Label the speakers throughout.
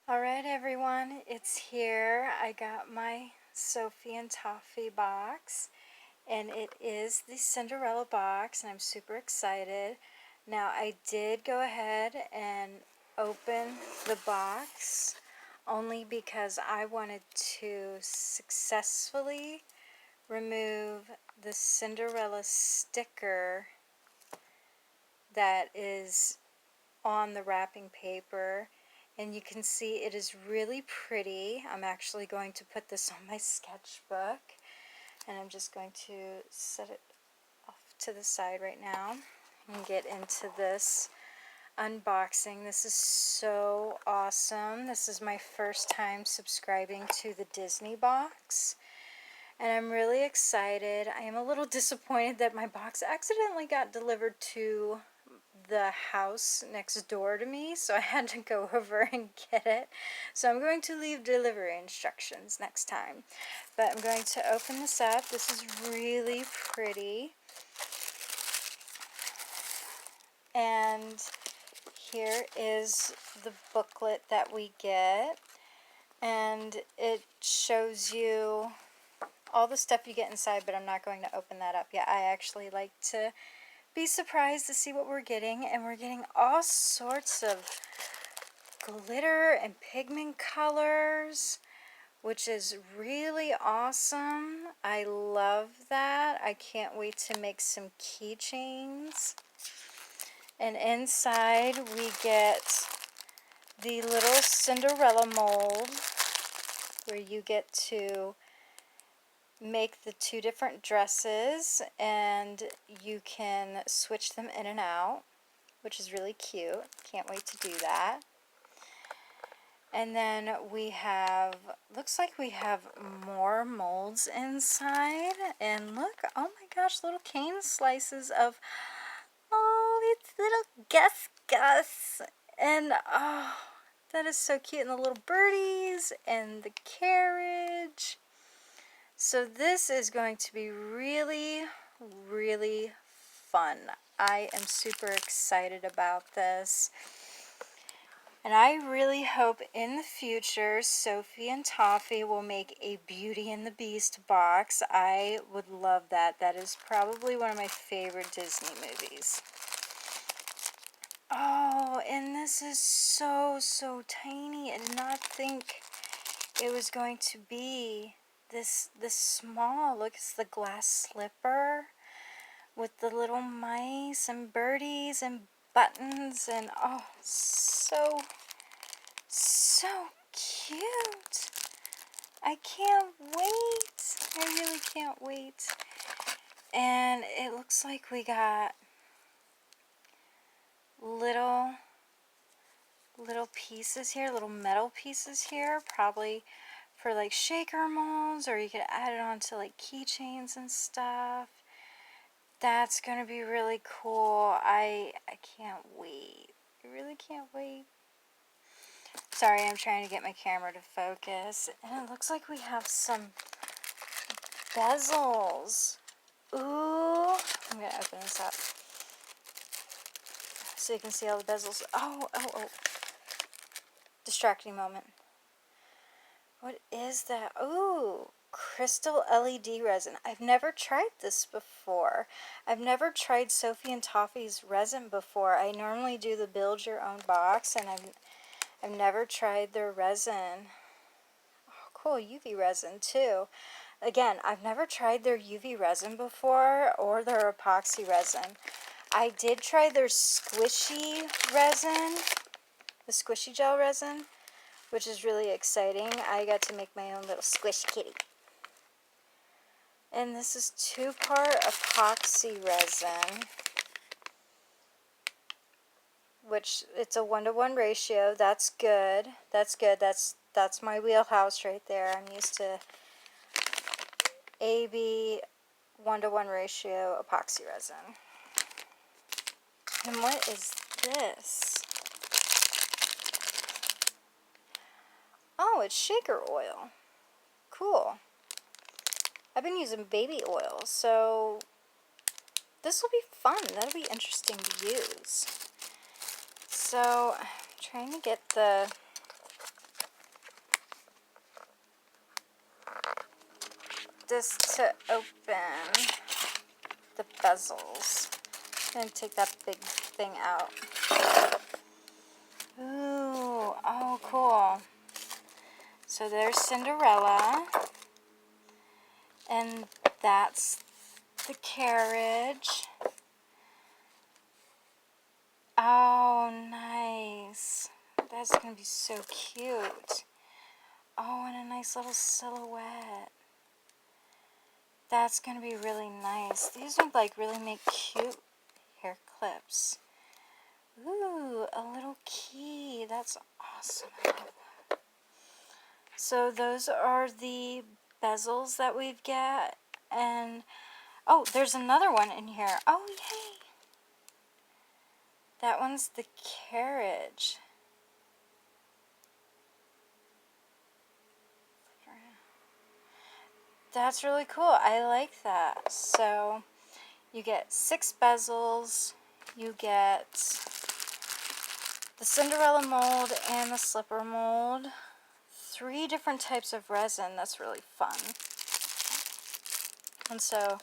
Speaker 1: Alright everyone, it's here. I got my Sophie and Toffee box, and it is the Cinderella box, and I'm super excited. Now I did go ahead and open the box only because I wanted to successfully remove the Cinderella sticker that is on the wrapping paper, and you can see it is really pretty. I'm actually going to put this on my sketchbook, and I'm just going to set it off to the side right now and get into this unboxing. This is so awesome. This is my first time subscribing to the Disney box, and I'm really excited. I am a little disappointed that my box accidentally got delivered to the house next door to me, so I had to go over and get it. So I'm going to leave delivery instructions next time. But I'm going to open this up. This is really pretty. And here is the booklet that we get. And it shows you all the stuff you get inside, but I'm not going to open that up yet. I actually like to be surprised to see what we're getting, and we're getting all sorts of glitter and pigment colors, which is really awesome. I love that. I can't wait to make some keychains. And inside we get the little Cinderella mold where you get to make the two different dresses, and you can switch them in and out, which is really cute. Can't wait to do that. And then we have, looks like we have more molds inside. And look, oh my gosh, little cane slices of, oh, it's little Gus. And oh, that is so cute. And the little birdies and the carriage. So this is going to be really, really fun. I am super excited about this. And I really hope in the future Sophie and Toffee will make a Beauty and the Beast box. I would love that. That is probably one of my favorite Disney movies. Oh, and this is so tiny. I did not think it was going to be this small. Look, it's the glass slipper with the little mice and birdies and buttons, and oh, so cute. I can't wait. I really can't wait. And it looks like we got little pieces here, little metal pieces here, probably for like shaker molds, or you could add it onto like keychains and stuff. That's gonna be really cool. I can't wait. I really can't wait. Sorry, I'm trying to get my camera to focus. And it looks like we have some bezels. Ooh, I'm gonna open this up so you can see all the bezels. Oh. Distracting moment. What is that? Ooh, crystal LED resin. I've never tried this before. I've never tried Sophie and Toffee's resin before. I normally do the build your own box, and I've never tried their resin. Oh, cool, UV resin too. Again, I've never tried their UV resin before, or their epoxy resin. I did try their squishy resin, the squishy gel resin, which is really exciting. I got to make my own little squish kitty. And this is 2-part epoxy resin, which it's a 1-to-1 ratio. That's good. That's good. That's my wheelhouse right there. I'm used to AB 1-to-1 ratio epoxy resin. And what is this? Oh, it's shaker oil. Cool. I've been using baby oil, so this will be fun. That'll be interesting to use. So I'm trying to get the this to open the bezels. I'm going to take that big thing out. Ooh, oh cool. So there's Cinderella. And that's the carriage. Oh, nice. That's going to be so cute. Oh, and a nice little silhouette. That's going to be really nice. These would like really make cute hair clips. Ooh, a little key. That's awesome. I love that. So those are the bezels that we've got. And, oh, there's another one in here. Oh, yay. That one's the carriage. That's really cool. I like that. So you get 6 bezels. You get the Cinderella mold and the slipper mold. 3 different types of resin. That's really fun. And so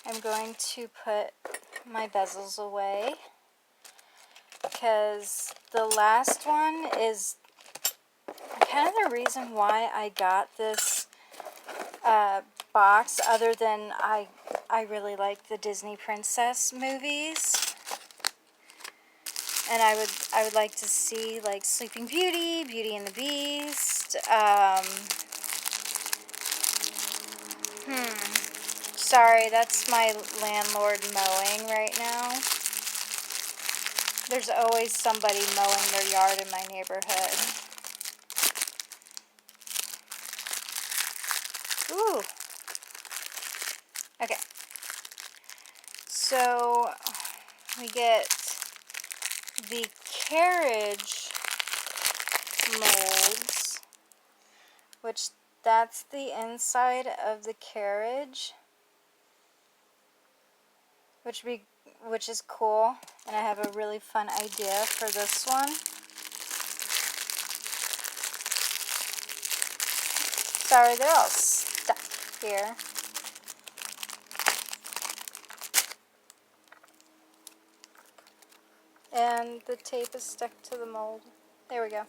Speaker 1: I'm going to put my bezels away because the last one is kind of the reason why I got this box, other than I really like the Disney princess movies, and I would like to see like Sleeping Beauty, Beauty and the Beast. Sorry, that's my landlord mowing right now. There's always somebody mowing their yard in my neighborhood. Ooh. Okay. So we get the carriage molds, which that's the inside of the carriage, which is cool, and I have a really fun idea for this one. Sorry, they're all stuck here. And the tape is stuck to the mold. There we go.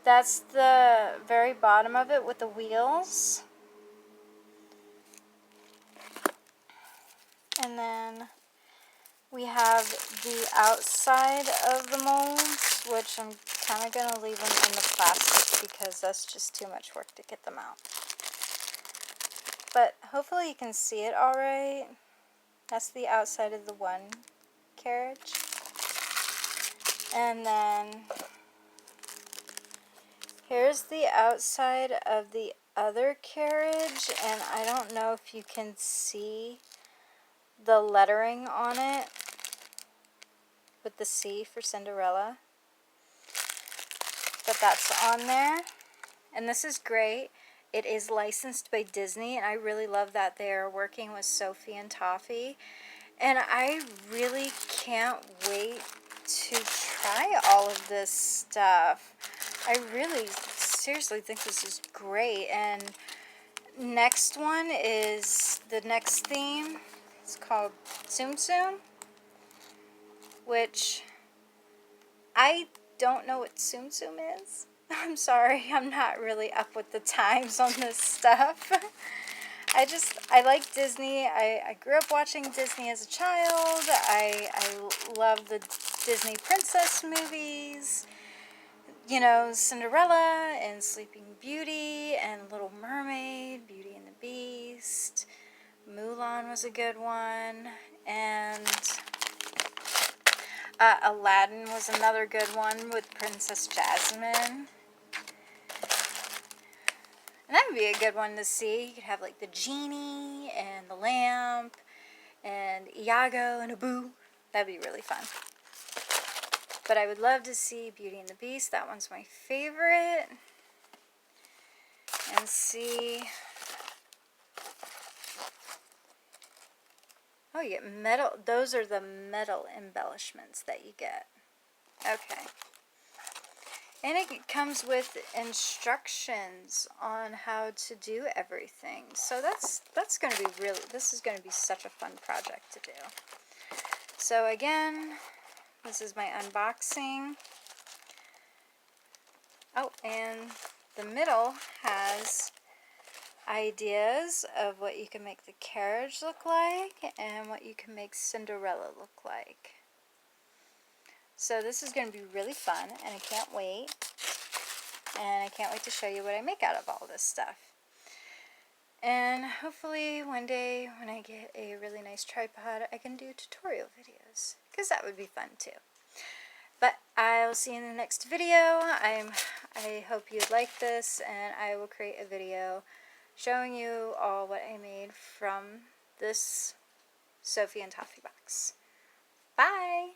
Speaker 1: That's the very bottom of it with the wheels. And then we have the outside of the molds, which I'm kind of going to leave them in the plastic because that's just too much work to get them out. But hopefully you can see it all right. That's the outside of the one carriage. And then here's the outside of the other carriage, and I don't know if you can see the lettering on it with the C for Cinderella, but that's on there. And this is great. It is licensed by Disney, and I really love that they are working with Sophie and Toffee. And I really can't wait to try all of this stuff. I really seriously think this is great. And next one is the next theme. It's called Tsum Tsum, which I don't know what Tsum Tsum is. I'm sorry, I'm not really up with the times on this stuff. I like Disney. I grew up watching Disney as a child. I love the Disney princess movies. You know, Cinderella and Sleeping Beauty and Little Mermaid, Beauty and the Beast. Mulan was a good one. And Aladdin was another good one with Princess Jasmine. And that would be a good one to see. You could have like the genie and the lamp and Iago and Abu. That'd be really fun. But I would love to see Beauty and the Beast. That one's my favorite. And see. Oh, you get metal. Those are the metal embellishments that you get. Okay. And it comes with instructions on how to do everything. So that's going to be really, this is going to be such a fun project to do. So again, this is my unboxing. Oh, and the middle has ideas of what you can make the carriage look like and what you can make Cinderella look like. So this is going to be really fun, and I can't wait. And I can't wait to show you what I make out of all this stuff. And hopefully one day when I get a really nice tripod, I can do tutorial videos, because that would be fun too. But I'll see you in the next video. I hope you like this, and I will create a video showing you all what I made from this Sophie and Toffee box. Bye!